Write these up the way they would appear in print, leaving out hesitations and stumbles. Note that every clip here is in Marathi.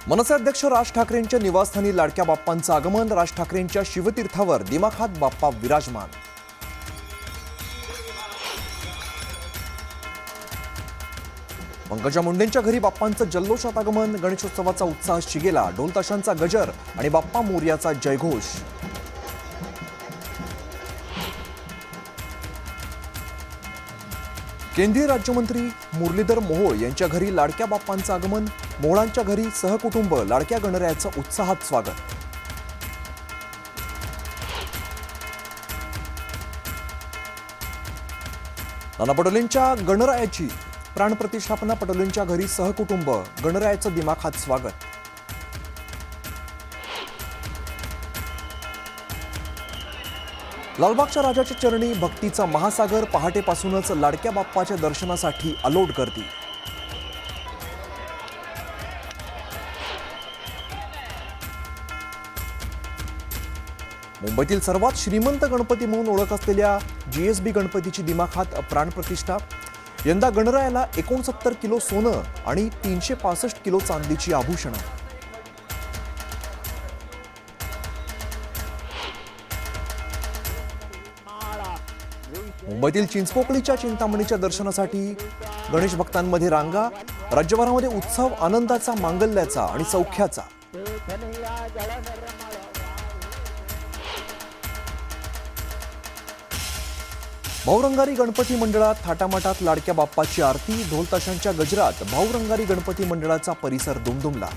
मनसे अध्यक्ष राज ठाकरेंच्या निवासस्थानी लाडक्या बाप्पांचं आगमन. राज ठाकरेंच्या शिवतीर्थावर दिमाखात बाप्पा विराजमान. पंकजा मुंडेंच्या घरी बाप्पांचं जल्लोषात आगमन. गणेशोत्सवाचा उत्साह शिगेला. ढोलताशांचा गजर आणि बाप्पा मोरयाचा जयघोष. केंद्रीय राज्यमंत्री मुरलीधर मोहोळ यांच्या घरी लाडक्या बाप्पांचं आगमन. मोहोळांच्या घरी सहकुटुंब लाडक्या गणरायाचं उत्साहात स्वागत. नाना पटोलेंच्या गणरायाची प्राणप्रतिष्ठापना. पटोलेंच्या घरी सहकुटुंब गणरायाचं दिमाखात स्वागत. लालबागच्या राजाच्या चरणी भक्तीचा महासागर. पहाटेपासूनच लाडक्या बाप्पाच्या दर्शनासाठी अलोट गर्दी. मुंबईतील सर्वात श्रीमंत गणपती म्हणून ओळख असलेल्या जीएसबी गणपतीची दिमाखात प्राणप्रतिष्ठा. यंदा गणरायाला 69 किलो सोनं आणि 365 किलो चांदीची आभूषणं. मुंबईतील चिंचपोकळीच्या चिंतामणीच्या दर्शनासाठी गणेश भक्तांमध्ये रांगा. राज्यभरामध्ये उत्सव आनंदाचा, मांगल्याचा आणि सौख्याचा. भाऊरंगारी गणपती मंडळात थाटामाटात लाडक्या बाप्पाची आरती. ढोलताशांच्या गजरात भाऊरंगारी गणपती मंडळाचा परिसर दुमदुमला.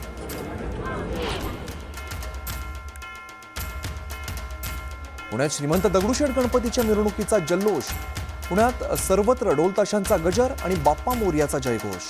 पुण्यात श्रीमंत दगडूशेठ गणपतीच्या मिरवणुकीचा जल्लोष. पुण्यात सर्वत्र ढोलताशांचा गजर आणि बाप्पा मोरयाचा जयघोष.